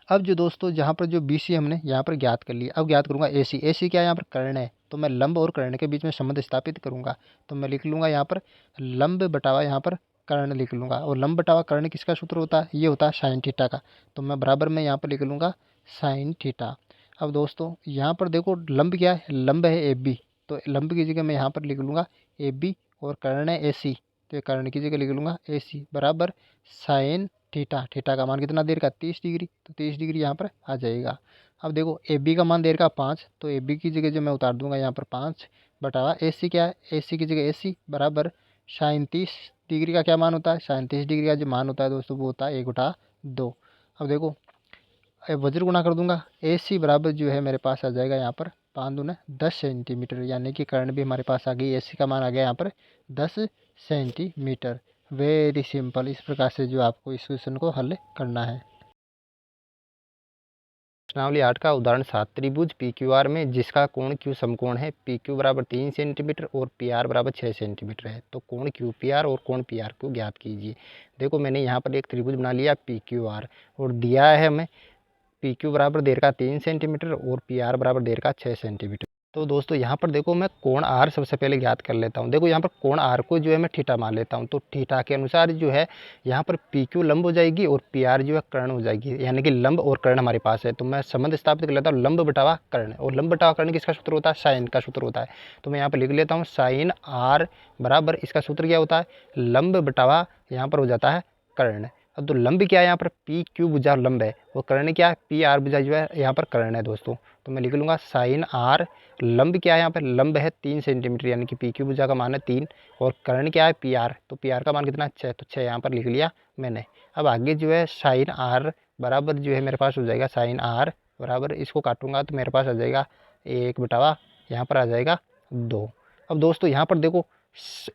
अब जो दोस्तों जहाँ पर जो बी सी हमने यहाँ पर ज्ञात कर लिया, अब ज्ञात करूँगा ए सी, ए सी क्या है यहाँ पर कर्ण है, तो मैं लंब और कर्ण के बीच में संबंध स्थापित करूँगा, तो मैं लिख लूँगा यहाँ पर लंब बटावा यहाँ पर कर्ण लिख लूँगा, और लंब बटावा कर्ण किसका सूत्र होता है, ये होता है साइन थीटा का, तो मैं बराबर में यहाँ पर लिख लूँगा साइन थीटा। अब दोस्तों यहाँ पर देखो लंब क्या है, लंब है ए बी, तो लंब की जगह मैं यहाँ पर लिख लूँगा ए बी, और कर्ण है ए सी, तो ये कर्ण की जगह लिख लूँगा ए सी बराबर साइन थीटा, थीटा का मान कितना देर का 30 डिग्री, तो 30 डिग्री यहाँ पर आ जाएगा। अब देखो ए बी का मान देर का 5, तो ए बी की जगह जो मैं उतार दूंगा यहाँ पर 5 बटावा ए सी क्या है, ए सी की जगह ए सी बराबर साइन 30 डिग्री का क्या मान होता है, साइन 30 डिग्री का जो मान होता है दोस्तों वो होता है 1/2। अब देखो वज्र गुणा कर दूंगा, ए सी बराबर जो है मेरे पास आ जाएगा यहाँ पर 5×10 सेंटीमीटर, यानी कि कर्ण भी हमारे पास आ गई, ए सी का मान आ गया यहाँ पर 10 सेंटीमीटर। वेरी सिंपल, इस प्रकार से जो आपको इस क्वेश्चन को हल करना है। प्रश्नावली 8 का उदाहरण 7, त्रिभुज पी क्यू आर में जिसका कोण क्यू समकोण है, पी क्यू बराबर 3 सेंटीमीटर और पी आर बराबर 6 सेंटीमीटर है, तो कोण क्यू पी आर और कोण पी आर को ज्ञात कीजिए। देखो मैंने यहाँ पर एक त्रिभुज बना लिया पी क्यू आर, और दिया है हमें पी क्यू बराबर देर का 3 सेंटीमीटर और पी आर बराबर देर का 6 सेंटीमीटर। तो दोस्तों यहाँ पर देखो मैं कोण आर सबसे पहले ज्ञात कर लेता हूँ। देखो यहाँ पर कोण आर को जो है मैं थीटा मान लेता हूँ, तो थीटा के अनुसार जो है यहाँ पर पी क्यू लंब हो जाएगी और पी आर जो है कर्ण हो जाएगी, यानी कि लंब और कर्ण हमारे पास है, तो मैं संबंध स्थापित कर लेता हूँ लंब बटावा कर्ण, और लंब बटावा कर्ण किसका सूत्र होता है, साइन का सूत्र होता है, तो मैं यहाँ पर लिख लेता हूँ साइन आर बराबर इसका सूत्र क्या होता है, लंब बटावा यहाँ पर हो जाता है कर्ण। अब तो लंब क्या है यहाँ पर पी क्यू भुजा लंब है, और कर्ण क्या है पी आर भुजा जो है यहाँ पर कर्ण है दोस्तों, तो मैं लिख लूँगा साइन आर, लंब क्या है यहाँ पर, लंब है 3 सेंटीमीटर, यानी कि पी क्यू भुजा का मान है 3, और कर्ण क्या है पी आर, तो पी आर का मान कितना 6, तो 6 यहाँ पर लिख लिया मैंने। अब आगे जो है साइन आर बराबर जो है मेरे पास हो जाएगा साइन आर बराबर, इसको काटूंगा तो मेरे पास आ जाएगा 1/, यहाँ पर आ जाएगा 2। अब दोस्तों यहाँ पर देखो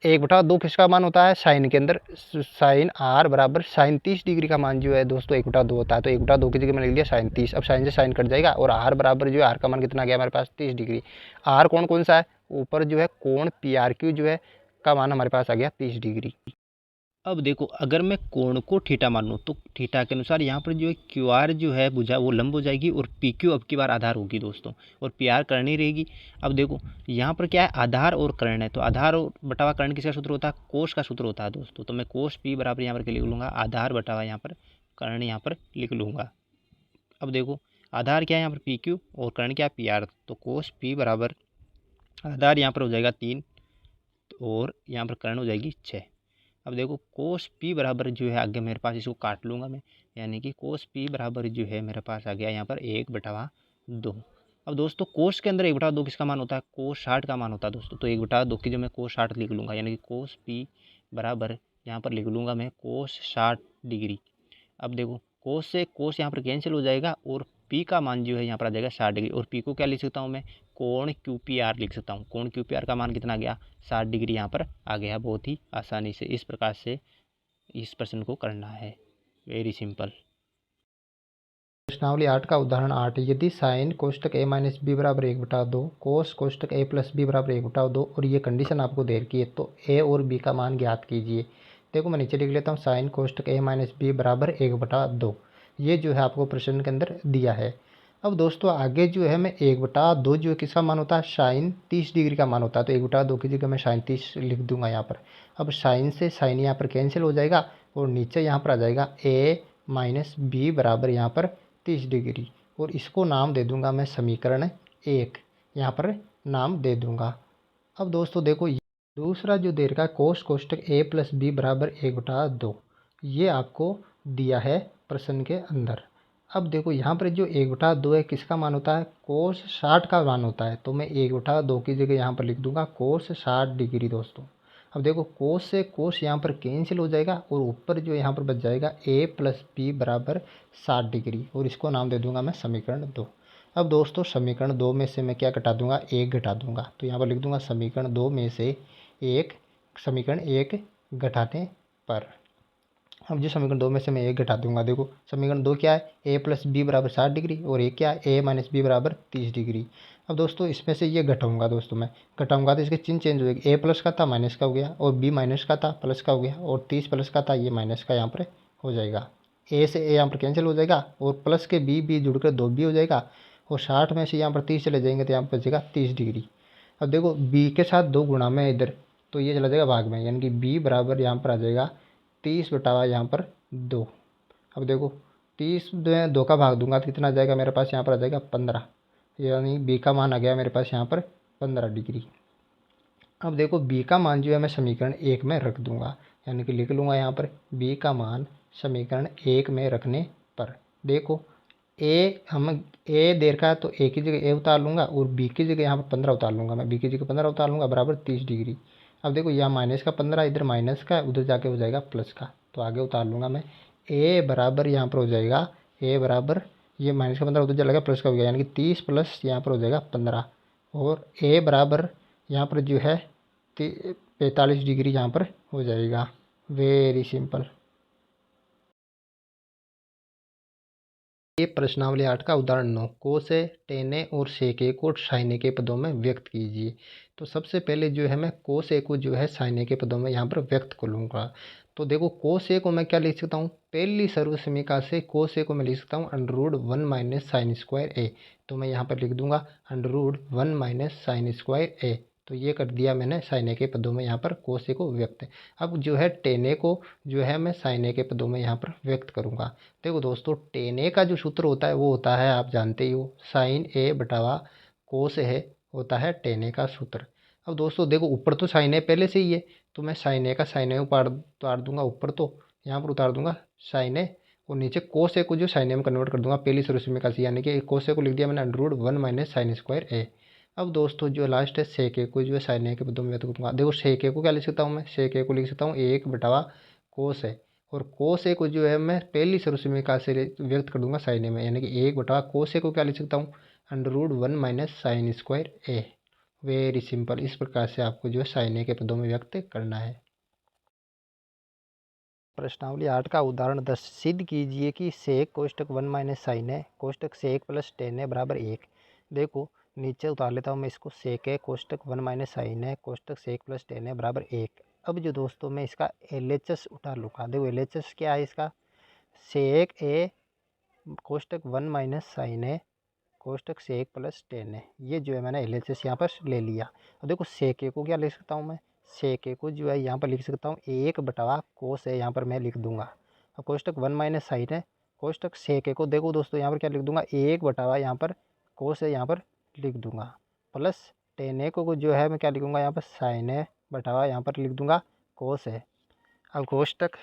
1/2 किसका मान होता है, साइन के अंदर साइन आर बराबर साइन 30 डिग्री का मान जो है दोस्तों 1/2 होता है, तो 1/2 की जगह मैंने लिख दिया साइन 30। अब साइन से साइन कट जाएगा, और आर बराबर जो है आर का मान कितना गया हमारे पास 30 डिग्री। आर कौन कौन सा है, ऊपर जो है कोण पी आर क्यू जो है का मान हमारे पास आ गया 30 डिग्री। अब देखो अगर मैं कोण को थीटा मान लूँ, तो थीटा के अनुसार यहाँ पर जो है क्यू आर जो है भुजा वो लंब हो जाएगी, और पी क्यू अब की बार आधार होगी दोस्तों, और पी आर कर्ण ही रहेगी। अब देखो यहाँ पर क्या है, आधार और कर्ण है, तो आधार और बटावा कर्ण किसका सूत्र होता है, कोस का सूत्र होता है दोस्तों, तो मैं कोस पी बराबर यहाँ पर लिख लूँगा आधार बटावा यहाँ पर कर्ण यहाँ पर लिख लूँगा। अब देखो आधार क्या है यहाँ पर पी क्यू, और कर्ण क्या है पी आर, तो कोस पी बराबर आधार यहाँ पर हो जाएगा 3, और यहाँ पर कर्ण हो जाएगी 6। अब देखो कोस पी बराबर जो है आगे मेरे पास, इसको काट लूँगा मैं, यानी कि कोस पी बराबर जो है मेरे पास आ गया यहाँ पर 1/2। अब दोस्तों कोस के अंदर 1/2 किसका मान होता है, कोस 60 का मान होता है दोस्तों, तो 1/2 की जो मैं कोस 60 लिख लूँगा, यानी कि कोस पी बराबर यहाँ पर लिख लूँगा मैं कोस 60 डिग्री। अब देखो कोस से कोस यहाँ पर कैंसिल हो जाएगा और पी का मान जो है यहाँ पर आ जाएगा 60 डिग्री, और पी को क्या लिख सकता हूँ मैं, कोण QPR लिख सकता हूँ। कोण QPR का मान कितना गया, 60 डिग्री यहाँ पर आ गया बहुत ही आसानी से। इस प्रकार से इस प्रश्न को करना है, वेरी सिंपल। प्रश्नावली 8 का उदाहरण 8, यदि साइन कोष्टक a माइनस बी बराबर 1/2, कोस कोष्टक a प्लस बी बराबर 1/2 और ये कंडीशन आपको दे रखी है, तो a और b का मान ज्ञात कीजिए। देखो मैं नीचे लिख लेता हूँ, साइन कोष्टक a माइनस बी बराबर 1/2, ये जो है आपको प्रश्न के अंदर दिया है। अब दोस्तों आगे जो है मैं 1/2 जो है किसका मान होता है, साइन 30 डिग्री का मान होता है, तो 1/2 की जगह मैं साइन 30 लिख दूंगा यहाँ पर। अब साइन से साइन यहाँ पर कैंसिल हो जाएगा और नीचे यहाँ पर आ जाएगा a माइनस बी बराबर यहाँ पर 30 डिग्री, और इसको नाम दे दूंगा मैं समीकरण 1, यहाँ पर नाम दे दूंगा। अब दोस्तों देखो दूसरा जो दे रखा है कोस कोष्टक a प्लस बी बराबर 1/2, ये आपको दिया है प्रश्न के अंदर। अब देखो यहाँ पर जो 1/2 है किसका मान होता है, कोस 60 का मान होता है, तो मैं 1/2 की जगह यहाँ पर लिख दूंगा कोस 60 डिग्री दोस्तों। अब देखो कोस से कोस यहाँ पर कैंसिल हो जाएगा और ऊपर जो यहाँ पर बच जाएगा a प्लस बी बराबर 60 डिग्री, और इसको नाम दे दूंगा मैं समीकरण 2। अब दोस्तों समीकरण 2 में से मैं क्या घटा दूंगा, 1 घटा दूंगा, तो यहाँ पर लिख दूंगा समीकरण 2 में से समीकरण 1 घटाने पर। अब जो समीकरण 2 में से मैं 1 घटा दूंगा, देखो समीकरण 2 क्या है, a प्लस बी बराबर 60 डिग्री, और 1 क्या है, a माइनस बी बराबर 30 डिग्री। अब दोस्तों इसमें से ये घटाऊंगा, दोस्तों मैं घटाऊंगा तो इसके चिन्ह चेंज हो जाएगी, a प्लस का था माइनस का हो गया, और b माइनस का था प्लस का हो गया, और 30 प्लस का था ये माइनस का यहाँ पर हो जाएगा। a से a यहाँ पर कैंसिल हो जाएगा और प्लस के b जुड़कर 2b हो जाएगा, और 60 में से यहाँ पर 30 चले जाएंगे तो यहाँ पर बचेगा 30 डिग्री। अब देखो b के साथ 2 गुणा में इधर, तो ये चला जाएगा भाग में, यानी कि b बराबर यहाँ पर आ जाएगा 30/, यहाँ पर 2। अब देखो 30 2 का भाग दूंगा तो कितना आ जाएगा मेरे पास, यहाँ पर आ जाएगा 15, यानी बी का मान आ गया मेरे पास यहाँ पर 15 डिग्री। अब देखो बी का मान जो है मैं समीकरण 1 में रख दूंगा, यानी कि लिख लूँगा यहाँ पर बी का मान समीकरण 1 में रखने पर। देखो हम ए दे रखा है तो ए की जगह ए उतार लूँगा और बी की जगह यहाँ पर 15 उतार लूँगा, मैं बी की जगह 15 उतार लूँगा बराबर 30 डिग्री। अब देखो यहाँ माइनस का 15 इधर माइनस का उधर जाके हो जाएगा प्लस का, तो आगे उतार लूँगा मैं। ए बराबर यहाँ पर हो जाएगा, ए बराबर ये माइनस का 15 उधर चला गया प्लस का हो गया, यानी कि 30 प्लस यहाँ पर हो जाएगा 15, और ए बराबर यहाँ पर जो है 45 डिग्री यहाँ पर हो जाएगा। Very simple. ये प्रश्नावली 8 का उदाहरण 9, कोसे टेने और सेके को साइने के पदों में व्यक्त कीजिए। तो सबसे पहले जो है मैं कोसे को जो है साइने के पदों में यहाँ पर व्यक्त कर लूँगा। तो देखो कोसे को मैं क्या लिख सकता हूँ, पहली सर्वसमीका से कोसे को मैं लिख सकता हूँ √1 माइनस साइन स्क्वायर ए, तो मैं यहाँ पर लिख दूंगा √1 माइनस साइन स्क्वायर ए। तो ये कर दिया मैंने साइने के पदों में यहाँ पर कोसे को व्यक्त। अब जो है टेने को जो है मैं साइने के पदों में यहाँ पर व्यक्त करूँगा। देखो दोस्तों टेने का जो सूत्र होता है वो होता है, आप जानते ही हो, साइन ए बटावा कोस है, होता है टेने का सूत्र। अब दोस्तों देखो ऊपर तो साइन ए पहले से ही है, तो मैं साइन ए का साइन ए उतार दूंगा ऊपर, तो यहाँ पर उतार दूंगा साइन ए, और नीचे कोस ए को जो साइन ए में कन्वर्ट कर दूंगा पहली सर्वसमीका से, यानी कि कोस ए को लिख दिया मैंने √1 माइनस साइन स्क्वायर ए। अब दोस्तों जो लास्ट है सेक ए को जो है साइन ए के पदों में व्यक्त करूँगा। देखो सेक ए को क्या लिख सकता हूँ मैं, सेक ए को लिख सकता हूँ 1 बटावा कोस है, और कोस ए को जो है मैं पहली सर्वसमीका से व्यक्त कर दूंगा साइन ए में, यानी कि 1 बटा कोस ए को क्या लिख सकता हूँ √1 minus sine square A. Very simple. इस प्रकार से आपको जो है साइन ए के पदों में व्यक्त करना है। प्रश्नावली 8 का उदाहरण 10, सिद्ध कीजिए कि सेक कोष्टक 1 माइनस साइन है कोष्टक सेक प्लस टेन है बराबर 1। देखो नीचे उतार लेता हूँ मैं इसको, सेक है कोष्टक 1 माइनस साइन है कोष्टक सेक प्लस टेन है बराबर 1। अब जो दोस्तों मैं इसका LHS उतार लूँगा। देखो LHS क्या है इसका, सेक ए कोष्टक 1 माइनस साइन है कोष्टक सेक प्लस टेन है, ये जो है मैंने LHS यहाँ पर ले लिया। और देखो सेक ए को क्या लिख सकता हूँ मैं, सेक ए को जो है यहाँ पर लिख सकता हूँ 1 बटा कोस है, यहाँ पर मैं लिख दूंगा। और कोष्टक 1 माइनस साइन है कोष्टक सेक ए को देखो दोस्तों यहाँ पर क्या लिख दूंगा 1 बटा यहाँ पर कोस है, यहाँ पर लिख दूंगा, प्लस टेन ए को जो है मैं क्या लिखूँगा यहाँ पर साइन है बटा यहाँ पर लिख दूंगा कोस है। अब कोष्टक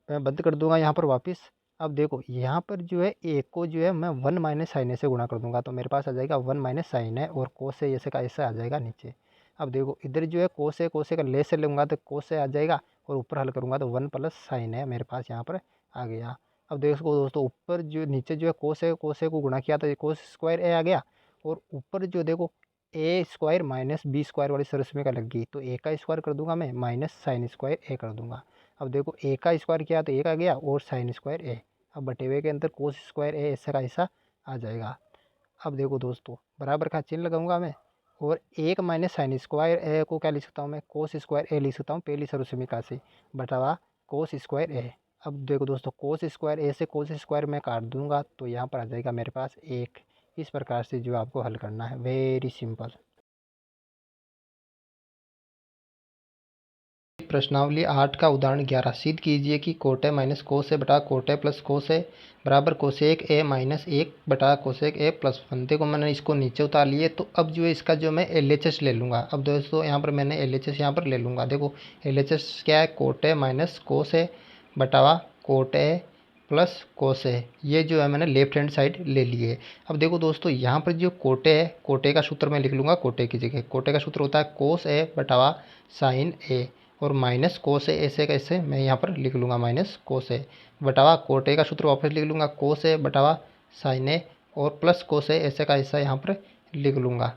मैं बंद कर दूंगा यहाँ पर वापस। अब देखो यहाँ पर जो है एक को जो है मैं 1 माइनस साइन ए से गुणा कर दूंगा, तो मेरे पास आ जाएगा 1 माइनस साइन है और कोस ए ऐसे का ऐसे आ जाएगा नीचे। अब देखो इधर जो है कोस ए का ले से लूँगा तो कोस ए आ जाएगा, और ऊपर हल करूँगा तो 1 प्लस साइन ए मेरे पास यहाँ पर आ गया। अब देखो दोस्तों, ऊपर जो नीचे जो है कोस ए को गुणा किया तो कोस स्क्वायर ए आ गया, और ऊपर जो देखो ए स्क्वायर माइनस बी स्क्वायर वाली सरसमी लग गई, तो ए का स्क्वायर कर दूंगा मैं माइनस साइन स्क्वायर ए कर दूंगा। अब देखो ए का स्क्वायर किया तो 1 आ गया और साइन स्क्वायर ए, अब बटे हुए के अंदर कोस स्क्वायर ए ऐसा का ऐसा आ जाएगा। अब देखो दोस्तों, बराबर का चिन्ह लगाऊंगा मैं, और 1 माइनस साइन स्क्वायर ए को क्या लिख सकता हूँ मैं, कोस स्क्वायर ए लिख सकता हूँ पहली सरसमीका से, बटावा कोस स्क्वायर ए। अब देखो दोस्तों, कोस स्क्वायर ए से कोस स्क्वायर मैं काट दूंगा तो यहाँ पर आ जाएगा मेरे पास 1। इस प्रकार से जो आपको हल करना है, वेरी सिंपल। प्रश्नावली 8 का उदाहरण 11, सिद्ध कीजिए कि कोट ए माइनस कोस ए बटा कोट ए प्लस कोस ए बराबर कोसेक ए माइनस 1 बटा कोसेक ए प्लस 1। देखो मैंने इसको नीचे उतार लिए, तो अब जो है इसका जो मैं LHS ले लूँगा। अब दोस्तों यहाँ पर मैंने LHS यहाँ पर ले लूँगा। देखो LHS क्या है, cot A minus cos A बटावा cot A plus cos A, ये जो है मैंने लेफ्ट हैंड साइड ले लिए। अब देखो दोस्तों, यहाँ पर जो कोटे है, कोटे का सूत्र मैं लिख लूँगा कोटे की जगह। कोटे का सूत्र होता है कोस ए बटावा साइन ए, और माइनस कोस ए ऐसे कैसे मैं यहाँ पर लिख लूँगा माइनस कोस ए बटावा कोट ए का सूत्र वापस लिख लूँगा कोस ए बटावा साइन ए, और प्लस कोस ए ऐसे का ऐसा यहाँ पर लिख लूँगा।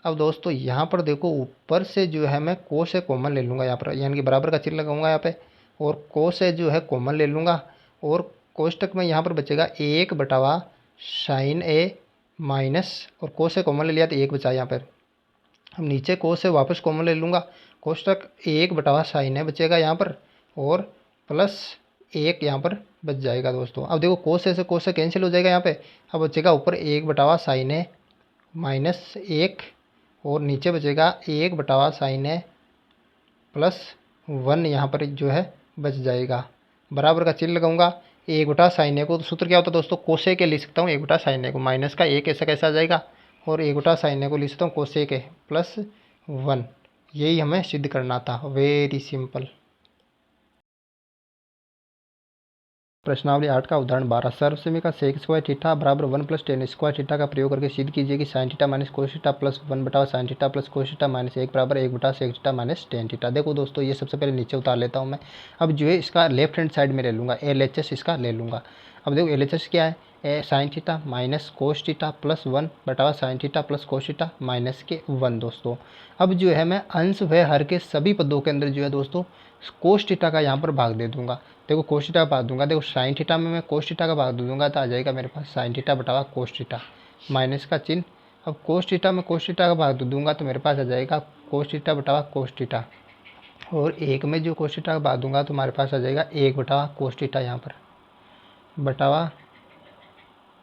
अब दोस्तों यहाँ पर देखो, ऊपर से जो है मैं कोस ए कॉमन ले लूँगा यहाँ पर, यानी कि बराबर का चिन्ह लगाऊंगा यहाँ पे, और कोस ए जो है कॉमन ले लूँगा, और कोष्टक में यहाँ पर बचेगा 1 बटावा साइन ए माइनस, और कोस ए कॉमन ले लिया तो 1 बचा यहाँ पर। अब नीचे कोस से वापस कॉमन ले लूँगा, कोष्टक 1 बटावा साइन ए बचेगा यहाँ पर, और प्लस 1 यहाँ पर बच जाएगा दोस्तों। अब देखो कोस से कैंसिल हो जाएगा यहाँ पे, अब बचेगा ऊपर 1 बटावा साइन ए माइनस 1, और नीचे बचेगा 1 बटावा साइन ए प्लस 1 यहाँ पर जो है बच जाएगा। बराबर का चिन्ह लगाऊंगा, 1 बटा साइन ए को, तो सूत्र क्या होता है दोस्तों, कोसे के लिख सकता हूँ 1 बटा साइन ए को, माइनस का 1 ऐसा कैसा आ जाएगा, और 1 बटा साइन ए को लिख सकता हूँ कोसे के प्लस 1। यही हमें सिद्ध करना था, वेरी सिंपल। प्रश्नावली 8 का उदाहरण 12, सर्वसमीका सेक स्क्वायर थीटा बराबर 1 प्लस टेन स्क्वायर थीटा का प्रयोग करके सिद्ध कीजिए कि sine theta minus cos theta plus 1 बटा sine theta plus cos theta minus 1 बराबर 1 बटा sec theta minus tan theta. देखो दोस्तों, ये सबसे पहले नीचे उतार लेता हूँ मैं। अब जो है इसका लेफ्ट हैंड साइड में ले लूँगा, LHS इसका ले लूँगा। अब देखो LHS क्या है, sign theta minus cos theta plus 1 बटा sine theta plus cos theta minus के 1 दोस्तों। अब जो है मैं अंश व हर के सभी पदों के अंदर जो है दोस्तों कोस थीटा का यहाँ पर भाग दे दूंगा। देखो कोस थीटा का भाग दूंगा, देखो साइन थीटा में मैं कोस थीटा का भाग दे दूंगा तो आ जाएगा मेरे पास साइन थीटा बटा कोस थीटा माइनस का चिन्ह। अब कोस थीटा में कोस थीटा का भाग दे दूंगा तो मेरे पास आ जाएगा कोस थीटा बटा कोस थीटा, और 1 में जो कोस थीटा का भाग दूंगा तो हमारे पास आ जाएगा 1 बटा कोस थीटा यहाँ पर बटावा।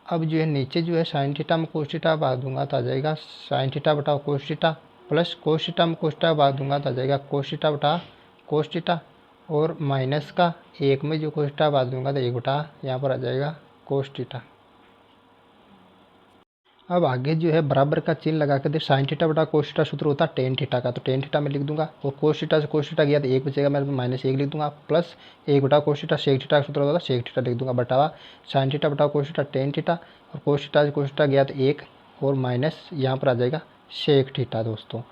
अब जो है नीचे जो है साइन थीटा में कोस थीटा भाग दूंगा तो आ जाएगा साइन थीटा बटा कोस थीटा, प्लस कोस थीटा में कोस थीटा भाग दूंगा तो आ जाएगा कोस थीटा बटा कोस थीटा, और माइनस का 1 में जो कोस थीटा भाग दूंगा तो 1 बटा यहाँ पर आ जाएगा कोस थीटा। अब आगे जो है बराबर का चिन्ह लगा कर दे, साइन थीटा बटा कोस थीटा सूत्र होता है टेन थीटा का, तो टेन थीटा में लिख दूंगा, और कोस थीटा से कोस थीटा गया तो 1 बचेगा, मैं माइनस 1 लिख दूंगा, प्लस 1 बटा कोस थीटा सेक थीटा का सूत्र होता है सेक थीटा लिख दूंगा, बटावा साइन थीटा बटा कोस थीटा टेन थीटा, और कोस थीटा से कोस थीटा गया तो 1, और माइनस यहाँ पर आ जाएगा सेक थीटा दोस्तों।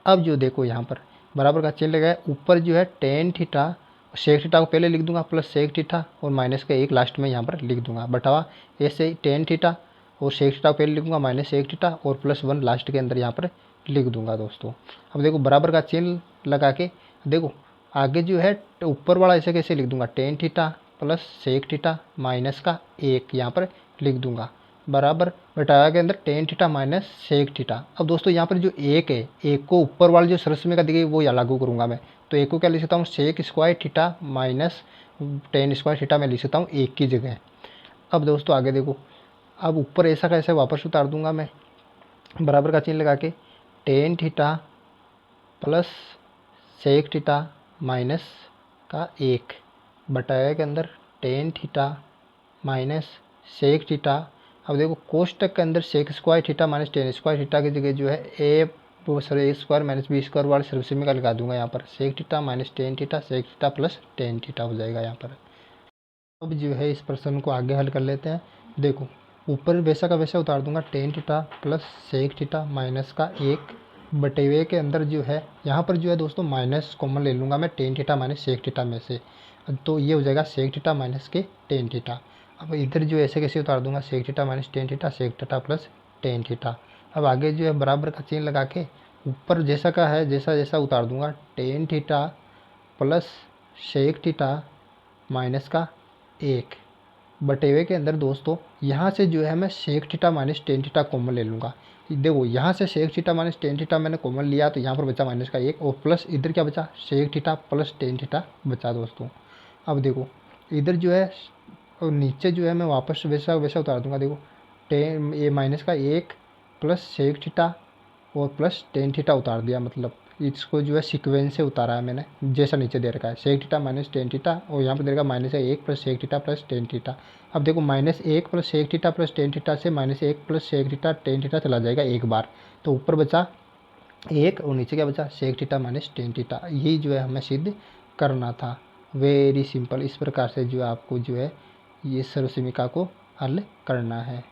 अब जो देखो यहाँ पर बराबर का चिन्ह लगाया, ऊपर जो है टेन थीटा सेक थीटा को पहले लिख दूंगा प्लस सेक थीटा, और माइनस का 1 लास्ट में यहाँ पर लिख दूंगा, बटावा ऐसे टेन थीटा और सेक थीटा पहले लिखूंगा माइनस सेक थीटा, और प्लस 1 लास्ट के अंदर यहाँ पर लिख दूंगा दोस्तों। अब देखो बराबर का चिन्ह लगा के देखो आगे जो है ऊपर वाला ऐसे कैसे लिख दूंगा, tan theta plus sec theta minus का 1 यहाँ पर लिख दूंगा, बराबर बटाया के अंदर tan theta minus sec theta. अब दोस्तों यहाँ पर जो 1 है, 1 को ऊपर वाले जो सरसमी का दिखे वो लागू करूँगा मैं, तो 1 को क्या लिख सकता हूँ, sec square theta minus tan square theta में लिख सकता हूँ 1 की जगह। अब दोस्तों आगे देखो, अब ऊपर ऐसा कैसे वापस उतार दूंगा मैं, बराबर का चिन्ह लगा के tan theta plus sec theta minus का 1 बटाया के अंदर tan theta minus sec theta. अब देखो कोष्टक के अंदर sec square theta minus tan square theta की जगह जो है A square minus B square वाले सर्वसमी का लगा दूंगा यहाँ पर, sec theta minus tan theta sec theta plus tan theta हो जाएगा यहाँ पर। अब जो है इस प्रश्न को आगे हल कर लेते हैं। देखो ऊपर वैसा का वैसा उतार दूंगा, tan theta plus sec theta minus का 1 बटे हुए के अंदर जो है यहाँ पर जो है दोस्तों माइनस कॉमन ले लूँगा मैं tan theta minus sec theta में से, तो ये हो जाएगा सेक थीटा माइनस के टेन थीटा। अब इधर जो ऐसे कैसे उतार दूंगा sec theta minus tan theta, sec theta plus tan theta. अब आगे जो है बराबर का चिन्ह लगा के ऊपर जैसा का है जैसा जैसा उतार दूंगा tan theta plus sec theta minus का एक बटे हुए के अंदर दोस्तों यहाँ से जो है मैं sec theta minus tan theta common ले लूँगा। देखो यहाँ से sec theta minus tan theta मैंने कॉमन लिया तो यहाँ पर बचा माइनस का एक और प्लस इधर क्या बचा sec theta plus tan theta बचा दोस्तों। अब देखो इधर जो है और नीचे जो है मैं वापस वैसा वैसा उतार दूंगा। देखो टेन ये माइनस का एक प्लस सेक थीटा और प्लस टेन थीटा उतार दिया, मतलब इसको जो है सीक्वेंस से उतारा है मैंने जैसा नीचे दे रखा है sec theta minus tan theta और यहाँ पर दे रखा माइनस एक plus sec theta plus tan theta. अब देखो माइनस एक plus sec theta plus tan theta से माइनस एक plus sec theta tan theta चला जाएगा एक बार, तो ऊपर बचा एक और नीचे क्या बचा sec theta minus tan theta. यही जो है हमें सिद्ध करना था। वेरी सिंपल, इस प्रकार से जो है आपको जो है ये सर्वसमीका को हल करना है।